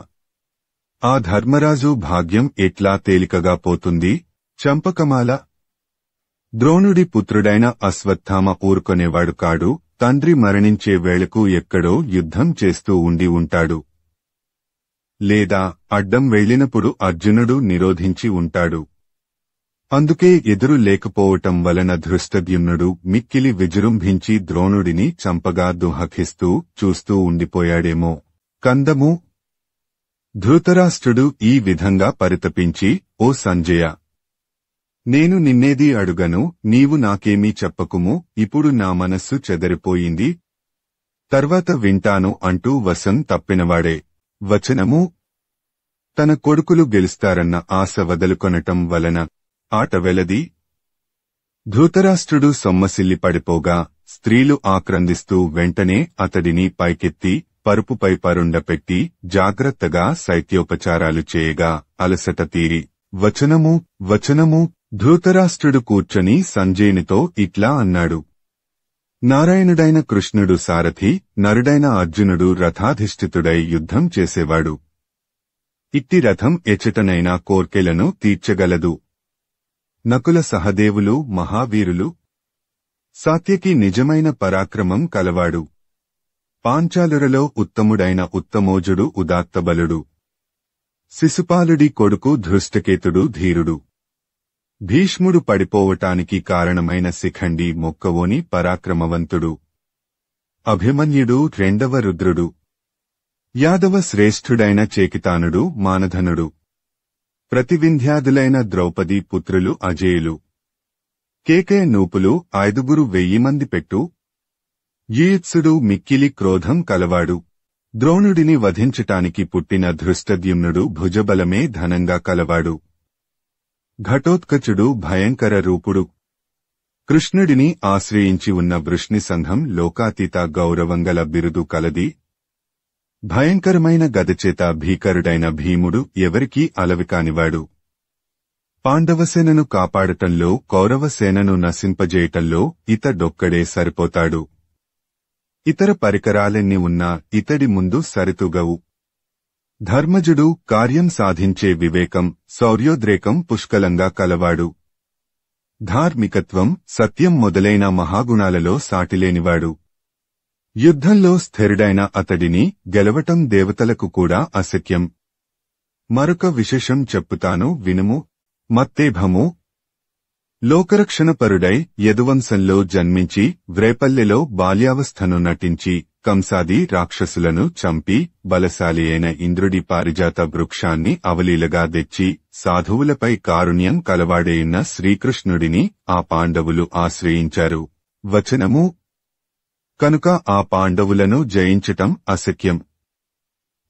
ఆ ధర్మరాజు భాగ్యం ఎట్లా తేలికగా పోతుంది? చంపకమాల. ద్రోణుడి పుత్రుడైన అశ్వత్థామ ఊరుకొనేవాడు కాడు. తండ్రి మరణించే వేళకు ఎక్కడో యుద్ధం చేస్తూ ఉండి ఉంటాడు. లేదా అడ్డం వెళ్లినప్పుడు అర్జునుడు నిరోధించి ఉంటాడు. అందుకే ఎదురు లేకపోవటం వలన ధృష్టద్యుమ్నుడు మిక్కిలి విజృంభించి ద్రోణుడిని చంపగా దుహకిస్తూ చూస్తూ ఉండిపోయాడేమో. కందము. ధృతరాష్ట్రుడు ఈ విధంగా పరితపించి, ఓ సంజయ, నేను నిన్నేది అడుగను, నీవు నాకేమీ చెప్పకుము, ఇప్పుడు నా మనస్సు చెదరిపోయింది, తర్వాత వింటాను అంటూ వశం తప్పినవాడే. వచనము. తన కొడుకులు గెలుస్తారన్న ఆశ వదులుకొనటం వలన ఆట వెలది. ధృతరాష్ట్రుడు సొమ్మసిల్లి పడిపోగా స్త్రీలు ఆక్రందిస్తూ వెంటనే అతడిని పైకెత్తి పరుపుపై పరుండపెట్టి జాగ్రత్తగా శైత్యోపచారాలు చేయగా అలసట తీరి. వచనము. ధృతరాష్ట్రుడు కూర్చొని సంజయునితో ఇట్లా అన్నాడు. నారాయణుడైన కృష్ణుడు సారథి, నరుడైన అర్జునుడు రథాధిష్ఠితుడై యుద్ధం చేసేవాడు. ఇట్టి రథం ఎచటనైనా కోర్కెలను తీర్చగలదు. నకుల సహదేవులు మహావీరులు. సాత్యకి నిజమైన పరాక్రమం కలవాడు. పాంచాలురలో ఉత్తముడైన ఉత్తమోజుడు ఉదాత్తబలుడు. శిశుపాలుడి కొడుకు ధృష్టకేతుడు ధీరుడు. భీష్ముడు పడిపోవటానికి కారణమైన శిఖండి మొక్కవోని పరాక్రమవంతుడు. అభిమన్యుడు రెండవ రుద్రుడు. యాదవ శ్రేష్ఠుడైన చేకితానుడు మానధనుడు. ప్రతివింధ్యాదులైన ద్రౌపది పుత్రులు అజేయులు. కేకయ నూపులు 5,000 మంది పెట్టు. యుయుత్సుడు మిక్కిలి క్రోధం కలవాడు. ద్రోణుడిని వధించటానికి పుట్టిన ధృష్టద్యుమ్నుడు భుజబలమే ధనంగా కలవాడు. ఘటోత్కచుడు భయంకర రూపుడు. కృష్ణుడిని ఆశ్రయించి ఉన్న వృష్ణి సంఘం లోకాతీత గౌరవంగల బిరుదు కలది. భయంకరమైన గదచేత భీకరుడైన భీముడు ఎవరికీ అలవికానివాడు. పాండవసేనను కాపాడటంలో కౌరవసేనను నశింపజేయటంలో ఇతడొక్కడే సరిపోతాడు. ఇతర పరికరాలెన్ని ఉన్నా ఇతడి ముందు సరితూగవు. ధర్మజుడు కార్యం సాధించే వివేకం, శౌర్యోద్రేకం పుష్కలంగా కలవాడు. ధార్మికత్వం, సత్యం మొదలైన మహాగుణాలలో సాటిలేనివాడు. యుద్ధంలో స్థిరుడైన అతడిని గెలవటం దేవతలకు కూడా అశక్యం. మరొక విశేషం చెప్పుతాను వినుము. మత్తేభము. లోకరక్షణపరుడై యదువంశంలో జన్మించి వ్రేపల్లెలో బాల్యావస్థను నటించి కంసాది రాక్షసులను చంపి బలశాలి అయిన ఇంద్రుడి పారిజాత వృక్షాన్ని అవలీలగా తెచ్చి సాధువులపై కారుణ్యం కలవాడేయున్న శ్రీకృష్ణుడిని ఆ పాండవులు ఆశ్రయించారు. వచనము. కనుక ఆ పాండవులను జయించటం అశక్యం.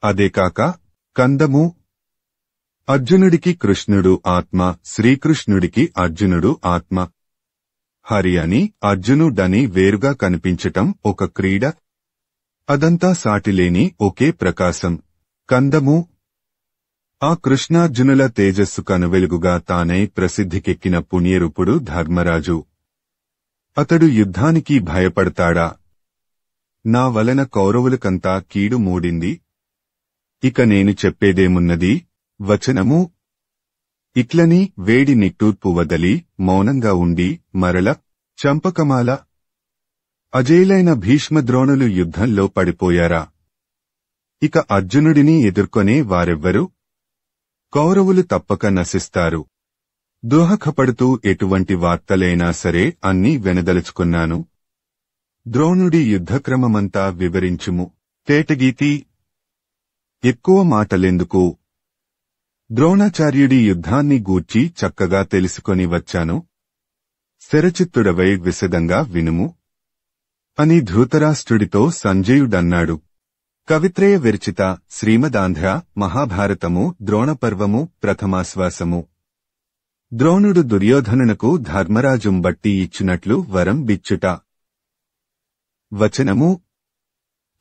అదేకాక కందము. అర్జునుడికి కృష్ణుడు ఆత్మ, శ్రీకృష్ణుడికి అర్జునుడు ఆత్మ. హరి అని, అర్జునుడని వేరుగా కనిపించటం ఒక క్రీడ. అదంతా సాటిలేని ఒకే ప్రకాశం. కందము. ఆ కృష్ణార్జునుల తేజస్సు కనువెలుగుగా తానై ప్రసిద్ధికెక్కిన పుణ్యరూపుడు ధర్మరాజు. అతడు యుద్ధానికి భయపడతాడా? నా వలన కౌరవులకంతా కీడు మూడింది. ఇక నేను చెప్పేదేమున్నది? వచనము. ఇట్లని వేడి నిట్టూర్పు వదలి మౌనంగా ఉండి మరల చంపకమాల. అజేయులైన భీష్మద్రోణులు యుద్ధంలో పడిపోయారా? ఇక అర్జునుడిని ఎదుర్కొనే వారెవ్వరు? కౌరవులు తప్పక నశిస్తారు. దోహకపడుతూ ఎటువంటి వార్తలైనా సరే అన్నీ వెనదలుచుకున్నాను. ద్రోణుడి యుద్ధక్రమమంతా వివరించుము. తేటగీతి. ఎక్కువ మాటలెందుకు? ద్రోణాచార్యుడి యుద్ధాన్ని గూర్చి చక్కగా తెలుసుకొని వచ్చాను. శరచిత్తుడవై విశదంగా వినుము అని ధృతరాష్ట్రుడితో సంజయుడన్నాడు. కవిత్రయ విరచిత శ్రీమదాంధ్ర మహాభారతము ద్రోణపర్వము ప్రథమాశ్వాసము. ద్రోణుడు దుర్యోధనునకు ధర్మరాజుం బట్టి ఇచ్చినట్లు వరం బిచ్చుట. వచనము.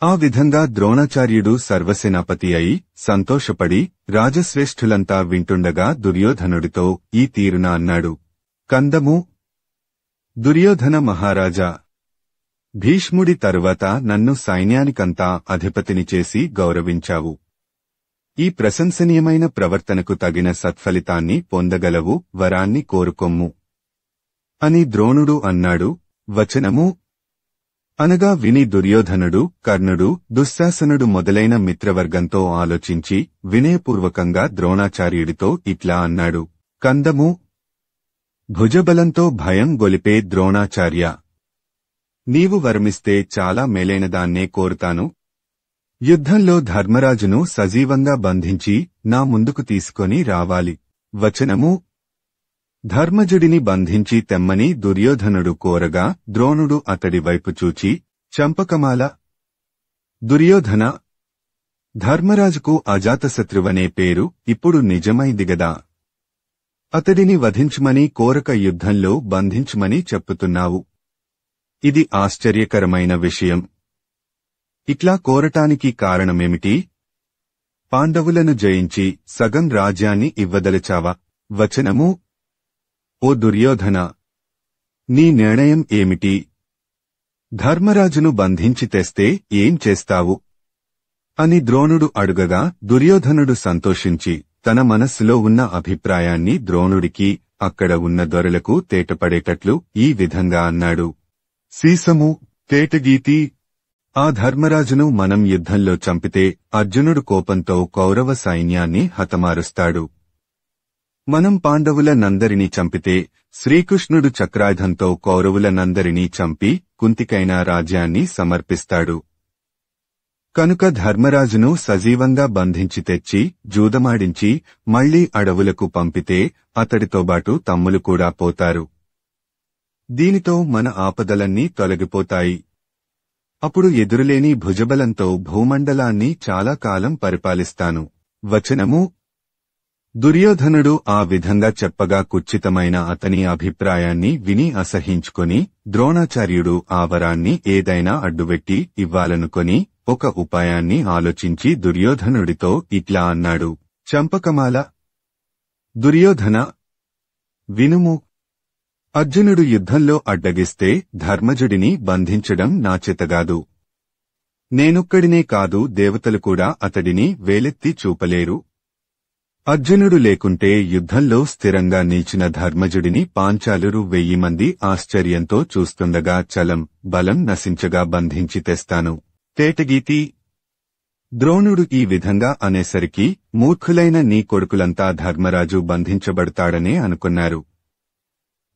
ఆ విధంగా ద్రోణాచార్యుడు సర్వసేనాపతి అయి సంతోషపడి రాజశ్రేష్ఠులంతా వింటుండగా దుర్యోధనుడితో ఈ తీరున అన్నాడు. కందము. దుర్యోధన మహారాజా, భీష్ముడి తరువాత నన్ను సైన్యానికంతా అధిపతిని చేసి గౌరవించావు. ఈ ప్రశంసనీయమైన ప్రవర్తనకు తగిన సత్ఫలితాన్ని పొందగలవు, వరాన్ని కోరుకొమ్ము అని ద్రోణుడు అన్నాడు. వచనము. అనగా విని దుర్యోధనుడు, కర్ణుడు, దుశ్శాసనుడు మొదలైన మిత్రవర్గంతో ఆలోచించి వినయపూర్వకంగా ద్రోణాచార్యుడితో ఇట్లా అన్నాడు. కందము. భుజబలంతో భయం గొలిపే ద్రోణాచార్య, నీవు వరమిస్తే చాలా మేలైనదాన్నే కోరుతాను. యుద్ధంలో ధర్మరాజును సజీవంగా బంధించి నా ముందుకు తీసుకొని రావాలి. వచనము. ధర్మజుడిని బంధించి తెమ్మని దుర్యోధనుడు కోరగా ద్రోణుడు అతడి వైపు చూచి చంపకమాల. దుర్యోధన, ధర్మరాజుకు అజాతశత్రువనే పేరు ఇప్పుడు నిజమైందిగదా? అతడిని వధించుమని కోరక యుద్ధంలో బంధించుమని చెప్పుతున్నావు. ఇది ఆశ్చర్యకరమైన విషయం. ఇట్లా కోరటానికి కారణమేమిటి? పాండవులను జయించి సగం రాజ్యాన్ని ఇవ్వదలచావా? వచనము. ఓ దుర్యోధన, నీ నిర్ణయం ఏమిటి? ధర్మరాజును బంధించి తెస్తే ఏం చేస్తావు అని ద్రోణుడు అడుగగా దుర్యోధనుడు సంతోషించి తన మనస్సులో ఉన్న అభిప్రాయాన్ని ద్రోణుడికి, అక్కడ ఉన్న దొరలకు తేటపడేటట్లు ఈ విధంగా అన్నాడు. సీసము. తేటగీతి. ఆ ధర్మరాజును మనం యుద్ధంలో చంపితే అర్జునుడు కోపంతో కౌరవ సైన్యాన్ని హతమారుస్తాడు. మనం పాండవులనందరినీ చంపితే శ్రీకృష్ణుడు చక్రాయుధంతో కౌరవులనందరినీ చంపి కుంతికైన రాజ్యాన్ని సమర్పిస్తాడు. కనుక ధర్మరాజును సజీవంగా బంధించి తెచ్చి జూదమాడించి మళ్లీ అడవులకు పంపితే అతడితోబాటు తమ్ములు కూడా పోతారు. దీనితో మన ఆపదలన్నీ తొలగిపోతాయి. అప్పుడు ఎదురులేని భుజబలంతో భూమండలాన్ని చాలా కాలం పరిపాలిస్తాను. వచనము. దుర్యోధనుడు ఆ విధంగా చెప్పగా కుచ్చితమైన అతని అభిప్రాయాన్ని విని అసహించుకొని ద్రోణాచార్యుడు ఆ వరాన్ని ఏదైనా అడ్డువెట్టి ఇవ్వాలనుకొని ఒక ఉపాయాన్ని ఆలోచించి దుర్యోధనుడితో ఇట్లా అన్నాడు. చంపకమాల. దుర్యోధన, వినుము. అర్జునుడు యుద్ధంలో అడ్డగిస్తే ధర్మజుడిని బంధించడం నా చేతగాదు. నేనొక్కడినే కాదు, దేవతలు కూడా అతడిని వేలెత్తి చూపలేరు. అర్జునుడు లేకుంటే యుద్ధంలో స్థిరంగా నిలిచిన ధర్మజుడిని పాంచాలురు 1000 మంది ఆశ్చర్యంతో చూస్తుండగా చలం, బలం నశించగా బంధించి తెస్తాను. తేటగీతి. ద్రోణుడు ఈ విధంగా అనేసరికి మూర్ఖులైన నీ కొడుకులంతా ధర్మరాజు బంధించబడతాడనే అనుకున్నారు.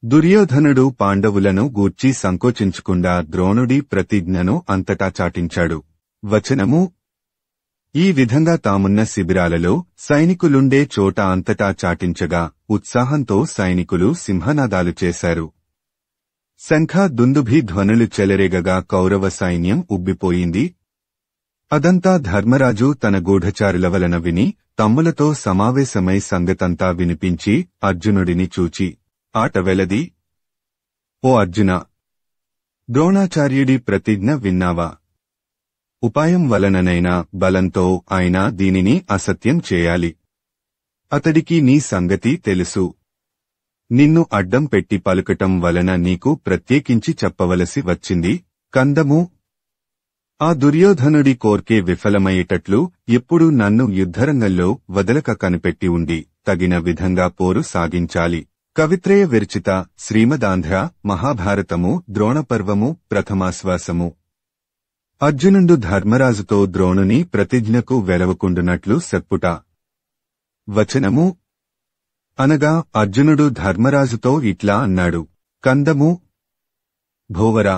దుర్యోధనుడు పాండవులను గూర్చి సంకోచించకుండా ద్రోణుడి ప్రతిజ్ఞను అంతటా చాటించాడు. వచనము. ఈ విధంగా తామున్న శిబిరాలలో సైనికులుండే చోట అంతటా చాటించగా ఉత్సాహంతో సైనికులు సింహనాదాలు చేశారు. శంఖ దుందుభి ధ్వనులు చెలరేగగా కౌరవ సైన్యం ఉబ్బిపోయింది. అదంతా ధర్మరాజు తన గూఢచారుల వలన విని తమ్ములతో సమావేశమై సంగతంతా వినిపించి అర్జునుడిని చూచి ఆట వెలది. ఓ అర్జున, ద్రోణాచార్యుడి ప్రతిజ్ఞ విన్నావా? ఉపాయం వలననైనా బలంతో అయినా దీనిని అసత్యం చేయాలి. అతడికి నీ సంగతి తెలుసు. నిన్ను అడ్డం పెట్టి పలుకటం వలన నీకు ప్రత్యేకించి చెప్పవలసి వచ్చింది. కందము, ఆ దుర్యోధనుడి కోర్కే విఫలమయ్యేటట్లు ఎప్పుడు నన్ను యుద్ధరంగంలో వదలక కనిపెట్టి ఉండి తగిన విధంగా పోరు సాగించాలి. కవిత్రయ విరచిత శ్రీమదాంధ్ర మహాభారతము ద్రోణపర్వము ప్రథమాశ్వాసము. అర్జునుడు ధర్మరాజుతో ద్రోణుని ప్రతిజ్ఞకు వెలవకుండునట్లు సెప్పుట. వచనము అనగా అర్జునుడు ధర్మరాజుతో ఇట్లా అన్నాడు. కందము, భోవరా,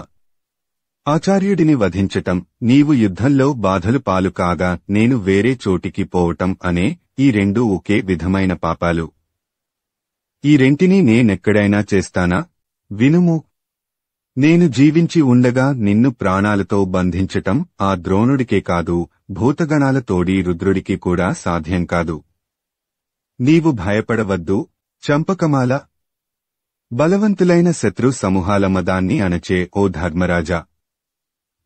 ఆచార్యుడిని వధించటం, నీవు యుద్ధంలో బాధలు పాలు కాగా నేను వేరే చోటికి పోవటం అనే ఈ రెండూ ఒకే విధమైన పాపాలు. ఈ రెంటినీ నేనెక్కడైనా చేస్తానా? వినుము. నేను జీవించి ఉండగా నిన్ను ప్రాణాలతో బంధించటం ఆ ద్రోణుడికే కాదు, భూతగణాలతోడి రుద్రుడికి కూడా సాధ్యం కాదు. నీవు భయపడవద్దు. చంపకమాల. బలవంతులైన శత్రు సమూహాల మదాన్ని అణచే ఓ ధర్మరాజా,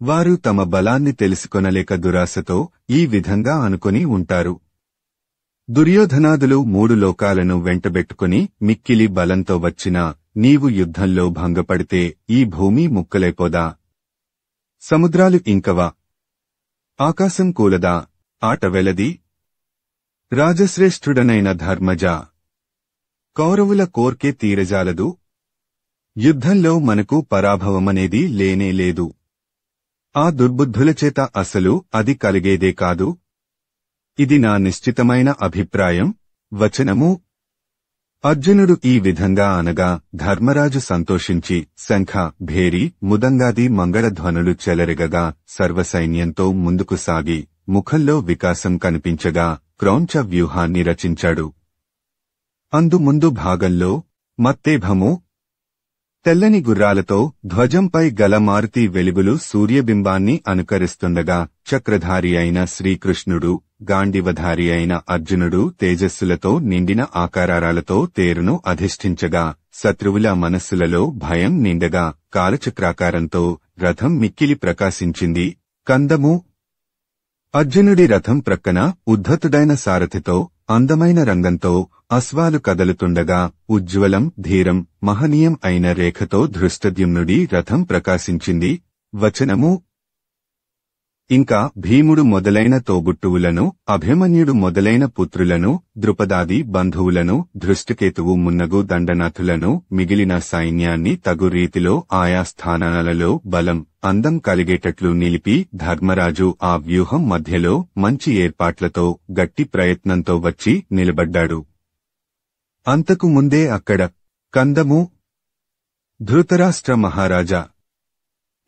వారు తమ బలాన్ని తెలుసుకొనలేక దురాశతో ఈ విధంగా అనుకొని ఉంటారు. దుర్యోధనాదులు 3 లోకాలను వెంటబెట్టుకుని మిక్కిలి బలంతో వచ్చినా నీవు యుద్ధంలో భంగపడితే ఈ భూమి ముక్కలైపోదా? సముద్రాలు ఇంకవా? ఆకాశం కూలదా? ఆట వెలది. రాజశ్రేష్ఠుడనైన ధర్మజా, కౌరవుల కోర్కే తీరజాలదు. యుద్ధంలో మనకు పరాభవమనేది లేనేలేదు. ఆ దుర్బుద్ధులచేత అసలు అది కలిగేదే కాదు. ఇది నా నిశ్చితమైన అభిప్రాయం. వచనము అర్జునుడు ఈ విధంగా అనగా ధర్మరాజు సంతోషించి శంఖ, భేరి, ముదంగాది మంగళధ్వనులు చెలరెగగా సర్వసైన్యంతో ముందుకు సాగి ముఖంలో వికాసం కనిపించగా క్రౌంచ వ్యూహాన్ని రచించాడు. అందు ముందు భాగంలో మత్తేభము, తెల్లని గుర్రాలతో ధ్వజంపై గల మారుతి వెలుగులు సూర్యబింబాన్ని అనుకరిస్తుండగా చక్రధారి అయిన శ్రీకృష్ణుడు, గాండివధారి అయిన అర్జునుడు తేజస్సులతో నిండిన ఆకారాలతో తేరును అధిష్ఠించగా శత్రువుల మనస్సులలో భయం నిండగా కాలచక్రాకారంతో రథం మిక్కిలి ప్రకాశించింది. కందము అర్జునుడి రథం ప్రక్కన ఉద్ధతుడైన సారథితో అందమైన రంగంతో అశ్వాలు కదలుతుండగా ఉజ్వలం, ధీరం, మహనీయం అయిన రేఖతో ధృష్టద్యుమ్నుడి రథం ప్రకాశించింది. వచనము ఇంకా భీముడు మొదలైన తోబుట్టువులను, అభిమన్యుడు మొదలైన పుత్రులను, ద్రుపదాది బంధువులను, ధృష్టకేతువు మున్నగు దండనాథులను, మిగిలిన సైన్యాన్ని తగు రీతిలో ఆయా స్థానాలలో బలం, అందం కలిగేటట్లు నిలిపి ధర్మరాజు ఆ వ్యూహం మధ్యలో మంచి ఏర్పాట్లతో గట్టి ప్రయత్నంతో వచ్చి నిలబడ్డాడు. అంతకు ముందే అక్కడ కందము ధృతరాష్ట్ర మహారాజా,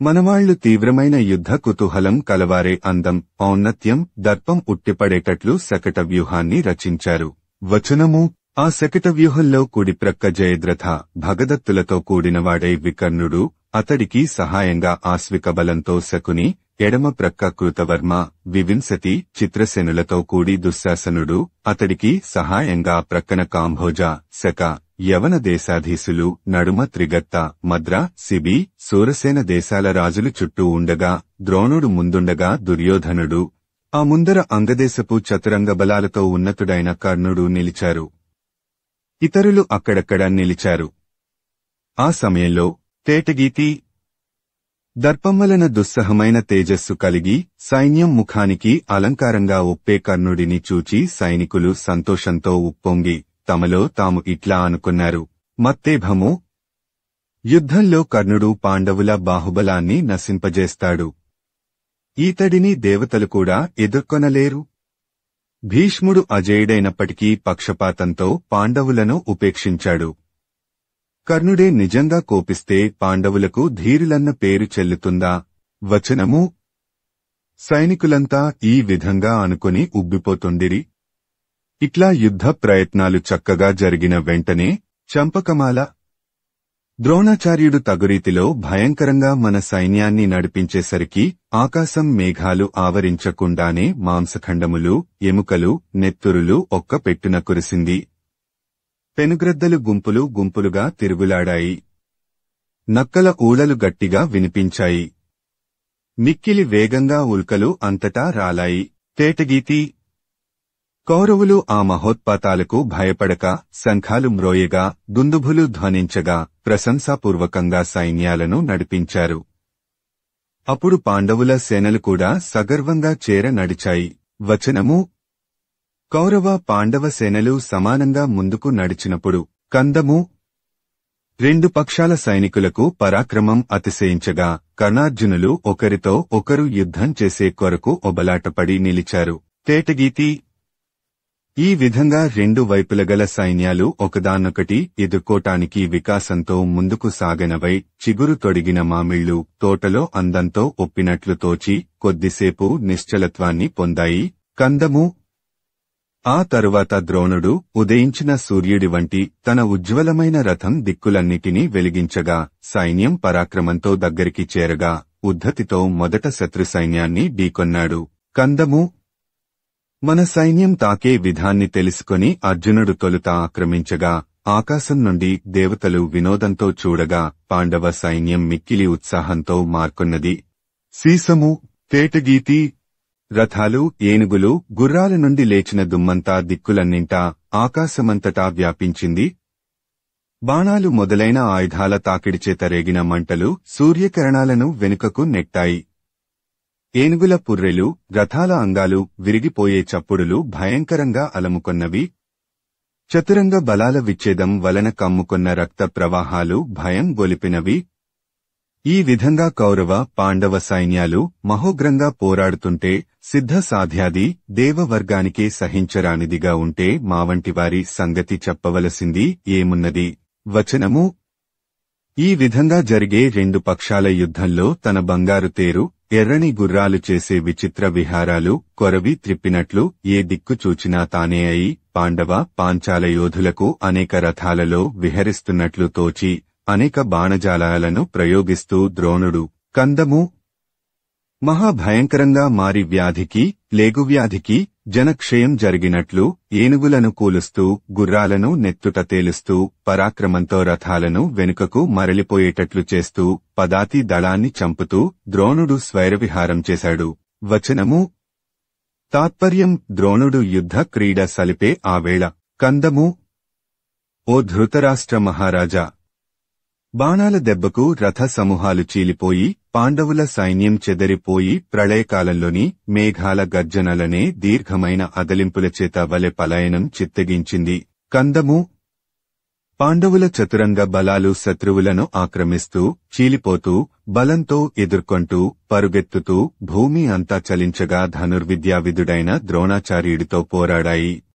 మనవాళ్లు తీవ్రమైన యుద్ధ కుతూహలం కలవారే అందం, ఔన్నత్యం, దర్పం ఉట్టిపడేటట్లు శకట వ్యూహాన్ని రచించారు. వచనము ఆ శకట వ్యూహంలో కుడిప్రక్క జయద్రథ భగదత్తులతో కూడినవాడై వికర్ణుడు, అతడికి సహాయంగా ఆశ్వికబలంతో శకుని, ఎడమ ప్రక్క కృతవర్మ, వివింశతి, చిత్రసేనులతో కూడి దుశ్శాసనుడు, అతడికి సహాయంగా ప్రక్కన కాంభోజ, శక, యవన దేశాధీశులు, నడుమ త్రిగత్త, మద్ర, శిబి, సూరసేన దేశాల రాజులు చుట్టూ ఉండగా ద్రోణుడు ముందుండగా దుర్యోధనుడు, ఆ ముందర అంగదేశపు చతురంగ బలాలతో ఉన్నతుడైన కర్ణుడు నిలిచారు. ఇతరులు అక్కడక్కడ నిలిచారు. ఆ సమయంలో తేటగీతి, దర్పం వలన దుస్సహమైన తేజస్సు కలిగి సైన్యం ముఖానికి అలంకారంగా ఒప్పే కర్ణుడిని చూచి సైనికులు సంతోషంతో ఉప్పొంగి తమలో తాము ఇట్లా అనుకున్నారు. మత్తేభము యుద్ధంలో కర్ణుడు పాండవుల బాహుబలాన్ని నశింపజేస్తాడు. ఈతడిని దేవతలు కూడా ఎదుర్కొనలేరు. భీష్ముడు అజేయుడైనప్పటికీ పక్షపాతంతో పాండవులను ఉపేక్షించాడు. కర్ణుడే నిజంగా కోపిస్తే పాండవులకు ధీరులన్న పేరు చెల్లుతుందా? వచనము సైనికులంతా ఈ విధంగా అనుకుని ఉబ్బిపోతుండిరి. ఇట్లా యుద్ధ ప్రయత్నాలు చక్కగా జరిగిన వెంటనే చంపకమాల ద్రోణాచార్యుడు తగురీతిలో భయంకరంగా మన సైన్యాన్ని నడిపించేసరికి ఆకాశం మేఘాలు ఆవరించకుండానే మాంసఖండములు, ఎముకలు, నెత్తురులు ఒక్క పెట్టున కురిసింది. పెనుగ్రద్దలు గుంపులు గుంపులుగా తిరుగులాడాయి. నక్కల ఊళలు గట్టిగా వినిపించాయి. మిక్కిలి వేగంగా ఉల్కలు అంతటా రాలాయి. తేటగీతి. కౌరవులు ఆ మహోత్పాతాలకు భయపడక శంఖాలు మ్రోయగా, దుందుభులు ధ్వనించగా ప్రశంసాపూర్వకంగా సైన్యాలను నడిపించారు. అప్పుడు పాండవుల సేనలు కూడా సగర్వంగా చేర నడిచాయి. వచనము: కౌరవ పాండవ సేనలు సమానంగా ముందుకు నడిచినప్పుడు కందము. రెండు పక్షాల సైనికులకు పరాక్రమం అతిశయించగా కర్ణార్జునులు ఒకరితో ఒకరు యుద్ధం చేసే కొరకు ఒబలాటపడి నిలిచారు. తేటగీతి. ఈ విధంగా రెండు వైపులగల సైన్యాలు ఒకదాన్నొకటి ఎదుర్కోటానికి వికాసంతో ముందుకు సాగనవై చిగురు తొడిగిన మామిళ్లు తోటలో అందంతో ఒప్పినట్లు తోచి కొద్దిసేపు నిశ్చలత్వాన్ని పొందాయి. కందము. ఆ తరువాత ద్రోణుడు ఉదయించిన సూర్యుడి వంటి తన ఉజ్వలమైన రథం దిక్కులన్నిటినీ వెలిగించగా సైన్యం పరాక్రమంతో దగ్గరికి చేరగా ఉద్ధతితో మొదట శత్రు సైన్యాన్ని ఢీకొన్నాడు. కందము. మన సైన్యం తాకే విధాన్ని తెలుసుకొని అర్జునుడు తొలుత ఆక్రమించగా ఆకాశం నుండి దేవతలు వినోదంతో చూడగా పాండవ సైన్యం మిక్కిలి ఉత్సాహంతో మార్కొన్నది. సీసము. తేటగీతి. రథాలు, ఏనుగులు, గుర్రాల నుండి లేచిన దుమ్మంతా దిక్కులన్నింటా ఆకాశమంతటా వ్యాపించింది. బాణాలు మొదలైన ఆయుధాల తాకిడిచేత రేగిన మంటలు సూర్యకిరణాలను వెనుకకు నెట్టాయి. ఏనుగుల పుర్రెలు, రథాల అంగాలు విరిగిపోయే చప్పుడులు భయంకరంగా అలముకొన్నవి. చతురంగ బలాల విచ్ఛేదం వలన కమ్ముకొన్న రక్త ప్రవాహాలు భయం గొలిపినవి. ఈ విధంగా కౌరవ పాండవ సైన్యాలు మహోగ్రంగా పోరాడుతుంటే సిద్ధ సాధ్యాది దేవవర్గానికే సహించరానిదిగా ఉంటే మావంటివారి సంగతి చెప్పవలసింది ఏమున్నది. వచనము: ఈ విధంగా జరిగే రెండు పక్షాల యుద్ధంలో తన బంగారు తేరు, ఎర్రని గుర్రాలు చేసే విచిత్ర విహారాలు కొరవి త్రిప్పినట్లు ఏ దిక్కు చూచినా తానే అయి పాండవ పాంచాల యోధులకు అనేక రథాలలో విహరిస్తున్నట్లు తోచి అనేక బాణజాలాలను ప్రయోగిస్తూ ద్రోణుడు కందము. మహాభయంకరంగా మారి వ్యాధికి, లేగువ్యాధికి, జనక్షయం జరిగినట్లు ఏనుగులను కూలుస్తూ, గుర్రాలను నెత్తుట తేలుస్తూ, పరాక్రమంతో రథాలను వెనుకకు మరలిపోయేటట్లు చేస్తూ, పదాతి దళాన్ని చంపుతూ ద్రోణుడు స్వైరవిహారం చేశాడు. వచనము. తాత్పర్యం: ద్రోణుడు యుద్ధ క్రీడ సలిపే ఆవేళ. కందము. ఓ ధృతరాష్ట్ర మహారాజా! బాణాల దెబ్బకు రథ సమూహాలు చీలిపోయి పాండవుల సైన్యం చెదరిపోయి ప్రళయకాలంలోని మేఘాల గర్జనలనే దీర్ఘమైన అదలింపులచేత వలె పలాయనం చిత్తగించింది. కందము. పాండవుల చతురంగ బలాలు శత్రువులను ఆక్రమిస్తూ, చీలిపోతూ, బలంతో ఎదుర్కొంటూ, పరుగెత్తుతూ భూమి అంతా చలించగా ధనుర్విద్యావిదుడైన ద్రోణాచార్యుడితో పోరాడాయి.